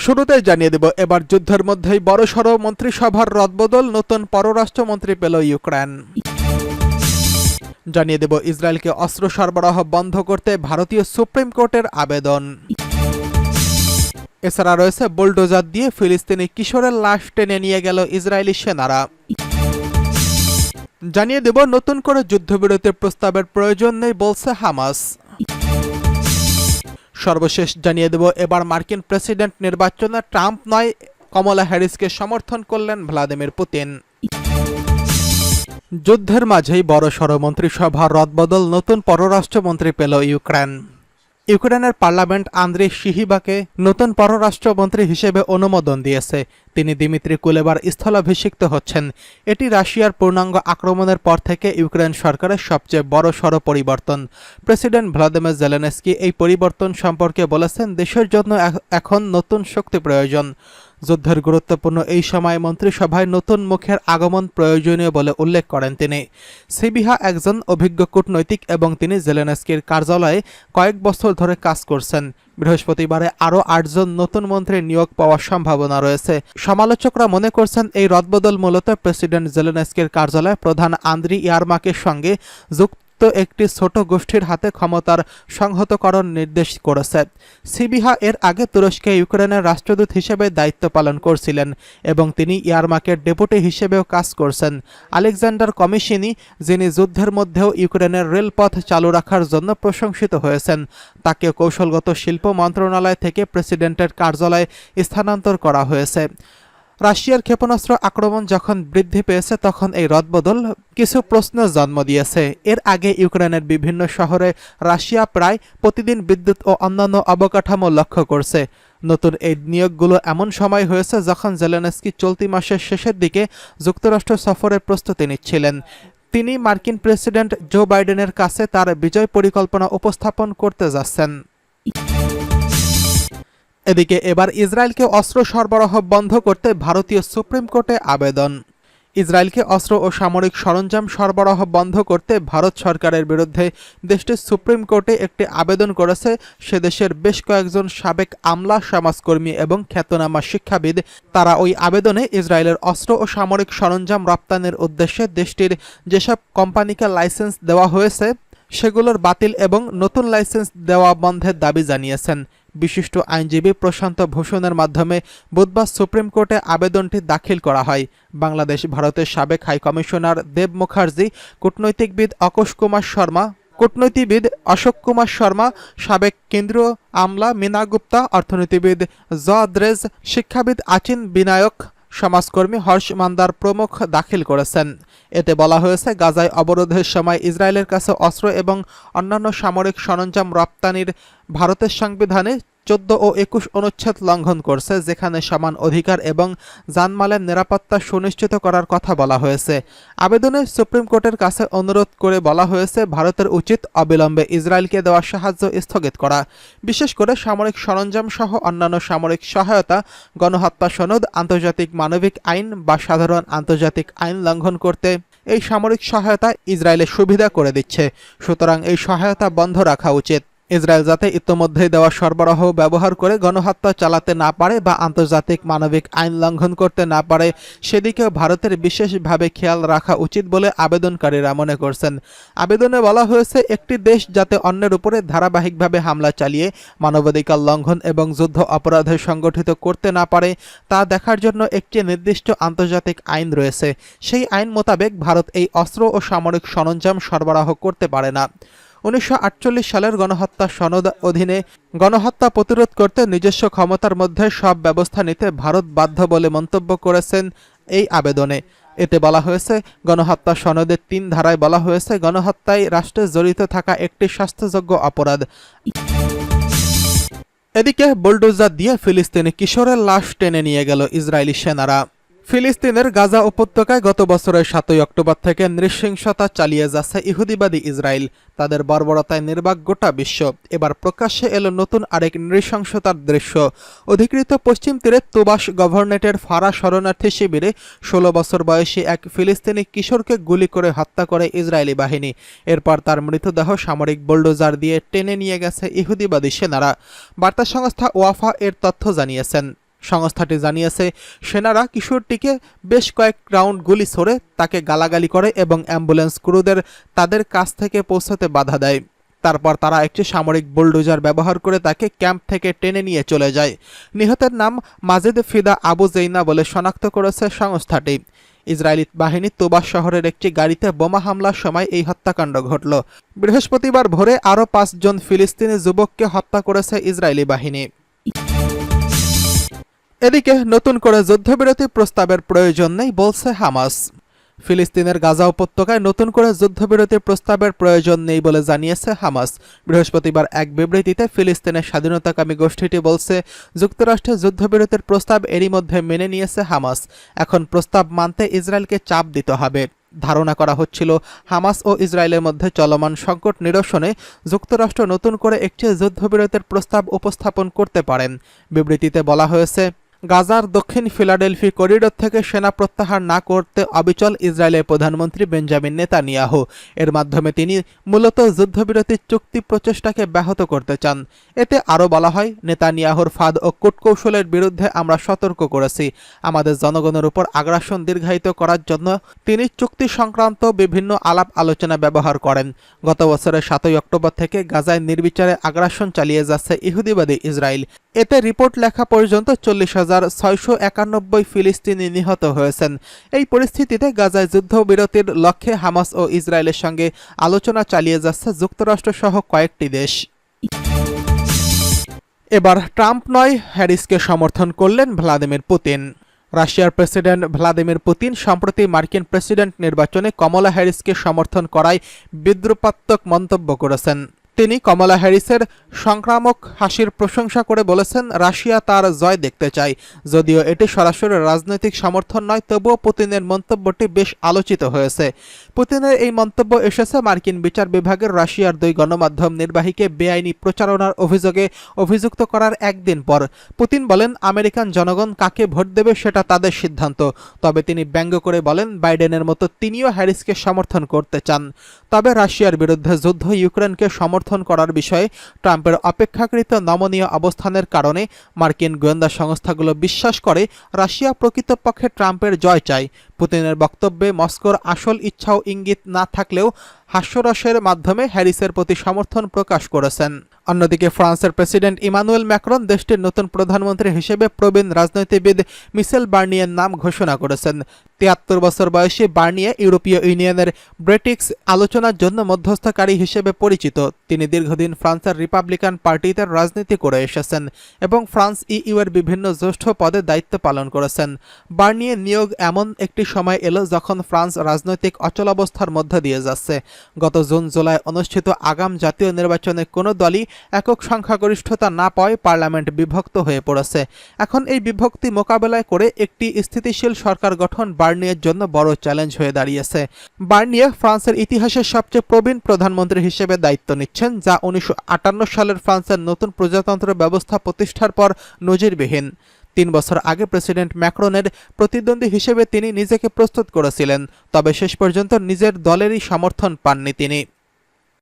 শুরুতেই জানিয়ে দেব, এবার যুদ্ধের মধ্যেই বড়সড় মন্ত্রিসভার রদবদল, নতুন পররাষ্ট্রমন্ত্রী পেল ইউক্রেন। জানিয়ে দেব, ইসরায়েলকে অস্ত্র সরবরাহ বন্ধ করতে ভারতীয় সুপ্রিম কোর্টের আবেদন। এছাড়া রয়েছে বুলডোজার দিয়ে ফিলিস্তিনি কিশোরের লাশ টেনে নিয়ে গেল ইসরায়েলি সেনারা। জানিয়ে দেব, নতুন করে যুদ্ধবিরতির প্রস্তাবের প্রয়োজন নেই বলছে হামাস। সর্বশেষ জানিয়ে দেব, এবার মার্কিন প্রেসিডেন্ট নির্বাচনে ট্রাম্প নয় কমলা হ্যারিসকে সমর্থন করলেন ভ্লাদিমির পুতিন। যুদ্ধের মাঝেই বড়সড় মন্ত্রিসভার রদবদল, নতুন পররাষ্ট্রমন্ত্রী পেল ইউক্রেন। ইউক্রেনের পার্লামেন্ট আন্দ্রি শিহিবাকে নতুন পররাষ্ট্রমন্ত্রী হিসেবে অনুমোদন দিয়েছে। তিনি দিমিত্রি কুলেবার স্থলাভিষিক্ত হচ্ছেন। এটি রাশিয়ার পূর্ণাঙ্গ আক্রমণের পর থেকে ইউক্রেন সরকারের সবচেয়ে বড়সড় পরিবর্তন। প্রেসিডেন্ট ভ্লাদিমির জেলেনস্কি এই পরিবর্তন সম্পর্কে বলেছেন, দেশের জন্য এখন নতুন শক্তি প্রয়োজন। যুদ্ধের গুরুত্বপূর্ণ এই সময় মন্ত্রিসভায় নতুন মুখের আগমন প্রয়োজনীয় বলে উল্লেখ করেন তিনি। সিবিহা একজন অভিজ্ঞ কূটনৈতিক এবং তিনি জেলেনস্কির কার্যালয়ে কয়েক বছর ধরে কাজ করছেন। বৃহস্পতিবারে আরও 8 জন নতুন মন্ত্রীর নিয়োগ পাওয়ার সম্ভাবনা রয়েছে। সমালোচকরা মনে করছেন, এই রদবদল মূলত প্রেসিডেন্ট জেলেনস্কির কার্যালয় প্রধান আন্দ্রি ইয়ারমাকের সঙ্গে যুক্ত একটি ছোট গোষ্ঠীর হাতে ক্ষমতার সংহতকরণ নির্দেশ করেছে। সিবিহা এর আগে তুরস্কে ইউক্রেনের রাষ্ট্রদূত হিসেবে দায়িত্ব পালন করছিলেন এবং তিনি ইয়ারমাকের ডেপুটি হিসেবেও কাজ করছেন। আলেকজান্ডার কমিশিনি, যিনি যুদ্ধের মধ্যেও ইউক্রেনের রেলপথ চালু রাখার জন্য প্রশংসিত হয়েছেন, তাকে কৌশলগত শিল্প মন্ত্রণালয় থেকে প্রেসিডেন্টের কার্যালয়ে স্থানান্তর করা হয়েছে। রাশিয়ার ক্ষেপণাস্ত্র আক্রমণ যখন বৃদ্ধি পেয়েছে, তখন এই রদবদল কিছু প্রশ্নের জন্ম দিয়েছে। এর আগে ইউক্রেনের বিভিন্ন শহরে রাশিয়া প্রায় প্রতিদিন বিদ্যুৎ ও অন্যান্য অবকাঠামো লক্ষ্য করছে। নতুন এই নিয়োগগুলো এমন সময় হয়েছে যখন জেলেনস্কি চলতি মাসের শেষের দিকে যুক্তরাষ্ট্র সফরের প্রস্তুতি নিচ্ছিলেন। তিনি মার্কিন প্রেসিডেন্ট জো বাইডেনের কাছে তার বিজয় পরিকল্পনা উপস্থাপন করতে যাচ্ছেন। এদিকে এবার ইসরায়েলকে অস্ত্র সরবরাহ বন্ধ করতে ভারতীয় সুপ্রিম কোর্টে আবেদন। ইসরায়েলকে অস্ত্র ও সামরিক সরঞ্জাম সরবরাহ বন্ধ করতে ভারত সরকারের বিরুদ্ধে দেশটির সুপ্রিম কোর্টে একটি আবেদন করেছে সে দেশের বেশ কয়েকজন সাবেক আমলা, সমাজকর্মী এবং খ্যাতনামা শিক্ষাবিদ। তারা ওই আবেদনে ইসরায়েলের অস্ত্র ও সামরিক সরঞ্জাম রপ্তানির উদ্দেশ্যে দেশটির যেসব কোম্পানিকে লাইসেন্স দেওয়া হয়েছে সেগুলোর বাতিল এবং নতুন লাইসেন্স দেওয়া বন্ধের দাবি জানিয়েছেন। বিশিষ্ট আইনজীবী প্রশান্ত ভূষণের মাধ্যমে বুধবার সুপ্রিম কোর্টে আবেদনটি দাখিল করা হয়। বাংলাদেশ ভারতের সাবেক হাইকমিশনার দেব মুখার্জি, কূটনৈতিকবিদ অশোক কুমার শর্মা, সাবেক কেন্দ্রীয় আমলা মীনা গুপ্তা, অর্থনীতিবিদ জদ্রেজ, শিক্ষাবিদ আচিন বিনায়ক, সমাজকর্মী হর্ষ মান্দার প্রমুখ দাখিল করেছেন। এতে বলা হয়েছে, গাজায় অবরোধের সময় ইসরায়েলের কাছে অস্ত্র এবং অন্যান্য সামরিক সরঞ্জাম রপ্তানির ভারতের সংবিধানে 14 ও 21 অনুচ্ছেদ লঙ্ঘন করছে, যেখানে সমান অধিকার এবং জানমালের নিরাপত্তা সুনিশ্চিত করার কথা বলা হয়েছে। আবেদনে সুপ্রিম কোর্টের কাছে অনুরোধ করে বলা হয়েছে, ভারতের উচিত অবিলম্বে ইসরায়েলকে দেওয়া সাহায্য স্থগিত করা, বিশেষ করে সামরিক সরঞ্জাম সহ অন্যান্য সামরিক সহায়তা, গণহত্যা সনদ, আন্তর্জাতিক মানবিক আইন বা সাধারণ আন্তর্জাতিক আইন লঙ্ঘন করতে এই সামরিক সহায়তা ইসরায়েলের সুবিধা করে দিচ্ছে। সুতরাং এই সহায়তা বন্ধ রাখা উচিত। ইসরায়েল যাতে ইতোমধ্যেই দেওয়া সরবরাহ ব্যবহার করে গণহত্যা চালাতে না পারে বা আন্তর্জাতিক মানবিক আইন লঙ্ঘন করতে না পারে, সেদিকেও ভারতের বিশেষভাবে খেয়াল রাখা উচিত বলে আবেদনকারীরা মনে করছেন। আবেদনে বলা হয়েছে, একটি দেশ যাতে অন্যের উপরে ধারাবাহিকভাবে হামলা চালিয়ে মানবাধিকার লঙ্ঘন এবং যুদ্ধ অপরাধের সংগঠিত করতে না পারে তা দেখার জন্য একটি নির্দিষ্ট আন্তর্জাতিক আইন রয়েছে। সেই আইন মোতাবেক ভারত এই অস্ত্র ও সামরিক সরঞ্জাম সরবরাহ করতে পারে না। 1948 সালের গণহত্যা সনদ অধীনে গণহত্যা প্রতিরোধ করতে নিজস্ব ক্ষমতার মধ্যে সব ব্যবস্থা নিতে ভারত বাধ্য বলে মন্তব্য করেছেন এই আবেদনে। এতে বলা হয়েছে, গণহত্যা সনদের 3 ধারায় বলা হয়েছে, গণহত্যায় রাষ্ট্রে জড়িত থাকা একটি শাস্তিযোগ্য অপরাধ। এদিকে বুলডোজার দিয়ে ফিলিস্তিনি কিশোরের লাশ টেনে নিয়ে গেল ইসরায়েলি সেনারা। ফিলিস্তিনের গাজা উপত্যকায় গত বছরের 7 অক্টোবর থেকে নৃশংসতা চালিয়ে যাচ্ছে ইহুদিবাদী ইসরায়েল। তাদের বর্বরতায় নির্বাক গোটা বিশ্ব। এবার প্রকাশ্যে এলো নতুন আরেক নৃশংসতার দৃশ্য। অধিকৃত পশ্চিম তীরে তুবাস গভর্নরেটের ফারা শরণার্থী শিবিরে 16 বছর বয়সী এক ফিলিস্তিনি কিশোরকে গুলি করে হত্যা করে ইসরায়েলি বাহিনী। এরপর তার মৃতদেহ সামরিক বুলডোজার দিয়ে টেনে নিয়ে গেছে ইহুদিবাদী সেনারা। বার্তা সংস্থা ওয়াফা এর তথ্য জানিয়েছেন। সংস্থাটি জানিয়েছে, সেনারা কিশোরটিকে বেশ কয়েক রাউন্ড গুলি ছোড়ে তাকে গালাগালি করে এবং অ্যাম্বুলেন্স ক্রুদের তাদের কাছ থেকে পৌঁছাতে বাধা দেয়। তারপর তারা একটি সামরিক বুলডোজার ব্যবহার করে তাকে ক্যাম্প থেকে টেনে নিয়ে চলে যায়। নিহতের নাম মাজিদ ফিদা আবু জেইনা বলে শনাক্ত করেছে সংস্থাটি। ইসরায়েলি বাহিনী তুবা শহরের একটি গাড়িতে বোমা হামলার সময় এই হত্যাকাণ্ড ঘটল। বৃহস্পতিবার ভোরে আরও 5 জন ফিলিস্তিনি যুবককে হত্যা করেছে ইসরায়েলি বাহিনী। এদিকে নতুন করে যুদ্ধবিরতি প্রস্তাবের প্রয়োজন নেই বলছে হামাস। ফিলিস্তিনের গাজা উপত্যকায় নতুন করে যুদ্ধবিরতির প্রস্তাবের প্রয়োজন নেই বলে জানিয়েছে হামাস। বৃহস্পতিবার এক বিবৃতিতে ফিলিস্তিনের স্বাধীনতাকামী গোষ্ঠীটি বলছে, যুক্তরাষ্ট্রের যুদ্ধবিরতির প্রস্তাব এরই মধ্যে মেনে নিয়েছে হামাস। এখন প্রস্তাব মানতে ইসরায়েলকে চাপ দিতে হবে। ধারণা করা হচ্ছিল, হামাস ও ইসরায়েলের মধ্যে চলমান সংকট নিরসনে যুক্তরাষ্ট্র নতুন করে একটি যুদ্ধবিরতির প্রস্তাব উপস্থাপন করতে পারেন। বিবৃতিতে বলা হয়েছে, গাজার দক্ষিণ ফিলাডেলফি করিডোর থেকে সেনা প্রত্যাহার না করতে অবিচল ইসরায়েলের প্রধানমন্ত্রী বেঞ্জামিন নেতানিয়াহু। এর মাধ্যমে তিনি মূলত যুদ্ধবিরতির চুক্তি প্রচেষ্টাকে ব্যাহত করতে চান। এতে আরও বলা হয়, নেতানিয়াহুর ফাঁদ ও কূটকৌশলের বিরুদ্ধে আমরা সতর্ক করেছি। আমাদের জনগণের উপর আগ্রাসন দীর্ঘায়িত করার জন্য তিনি চুক্তি সংক্রান্ত বিভিন্ন আলাপ আলোচনা ব্যবহার করেন। গত বছরের 7 অক্টোবর থেকে গাজায় নির্বিচারে আগ্রাসন চালিয়ে যাচ্ছে ইহুদিবাদী ইসরায়েল। এতে রিপোর্ট লেখা পর্যন্ত 40,691 ফিলিস্তিনি নিহত হয়েছেন। এই পরিস্থিতিতে গাজায় যুদ্ধবিরতির লক্ষ্যে হামাস ও ইসরায়েলের সঙ্গে আলোচনা চালিয়ে যাচ্ছে যুক্তরাষ্ট্র সহ কয়েকটি দেশ। এবার ট্রাম্প নয়, হ্যারিসকে সমর্থন করলেন ভ্লাদিমির পুতিন। রাশিয়ার প্রেসিডেন্ট ভ্লাদিমির পুতিন সম্প্রতি মার্কিন প্রেসিডেন্ট নির্বাচনে কমলা হ্যারিসকে সমর্থন করায় বিদ্রুপাত্মক মন্তব্য করেছেন। তিনি কমলা হ্যারিসের সংক্রামক হাসির প্রশংসা করে বলেছেন, রাশিয়া তার জয় দেখতে চায়। যদিও এটি সরাসরি রাজনৈতিক সমর্থন নয়, তবুও পুতিনের মন্তব্যটি বেশ আলোচিত হয়েছে। পুতিনের এই মন্তব্য এসেছে মার্কিন বিচার বিভাগের রাশিয়ার 2 গণমাধ্যম নির্বাহীকে বেআইনি প্রচারণার অভিযোগে অভিযুক্ত করার একদিন পর। পুতিন বলেন, আমেরিকান জনগণ কাকে ভোট দেবে সেটা তাদের সিদ্ধান্ত। তবে তিনি ব্যঙ্গ করে বলেন, বাইডেনের মতো তিনিও হ্যারিসকে সমর্থন করতে চান। তবে রাশিয়ার বিরুদ্ধে যুদ্ধ ইউক্রেনকে সমর্থন করার বিষয়ে ট্রাম্পের অপেক্ষাকৃত নমনীয় অবস্থানের কারণে মার্কিন গোয়েন্দা সংস্থাগুলো বিশ্বাস করে রাশিয়া প্রকৃতপক্ষে ট্রাম্পের জয় চায়। পুতিনের বক্তব্যে মস্কোর আসল ইচ্ছা ও ইঙ্গিত না থাকলেও হাস্যরসের মাধ্যমে হ্যারিসের প্রতি সমর্থন প্রকাশ করেছেন। অন্যদিকে ফ্রান্সের প্রেসিডেন্ট ইমানুয়েল ম্যাক্রন দেশটির নতুন প্রধানমন্ত্রী হিসেবে প্রবীণ রাজনীতিবিদ মিশেল বার্নিয়ের নাম ঘোষণা করেছেন। 73 বছর বয়সী বার্নিয়ে ইউরোপীয় ইউনিয়নের ব্রেক্সিট আলোচনার জন্য মধ্যস্থকারী হিসেবে পরিচিত। তিনি দীর্ঘদিন ফ্রান্সের রিপাবলিকান পার্টিতে রাজনীতি করে এসেছেন এবং ফ্রান্স ইইউ এর বিভিন্ন জ্যেষ্ঠ পদে দায়িত্ব পালন করেছেন। বার্নিয়ে নিয়োগ এমন একটি সময় এলো যখন ফ্রান্স রাজনৈতিক অচলাবস্থার মধ্য দিয়ে যাচ্ছে। গত জুন-জুলাই অনুষ্ঠিত আগাম জাতীয় নির্বাচনে কোনো দলই একক সংখ্যাগরিষ্ঠতা না পাওয়ায় পার্লামেন্ট বিভক্ত হয়ে পড়েছে। এখন এই বিভক্তি মোকাবেলায় করে একটি স্থিতিশীল সরকার গঠন বার্নিয়ের জন্য বড় চ্যালেঞ্জ হয়ে দাঁড়িয়েছে। বার্নিয়ে ফ্রান্সের ইতিহাসের সবচেয়ে প্রবীণ প্রধানমন্ত্রী হিসেবে দায়িত্ব নিচ্ছেন, যা 1958 সালের ফ্রান্সের নতুন প্রজাতন্ত্র ব্যবস্থা প্রতিষ্ঠার পর নজিরবিহীন। 3 বছর আগে প্রেসিডেন্ট ম্যাক্রনের প্রতিদ্বন্দ্বী হিসেবে তিনি নিজেকে প্রস্তুত করেছিলেন, তবে শেষ পর্যন্ত নিজের দলেরই সমর্থন পাননি তিনি।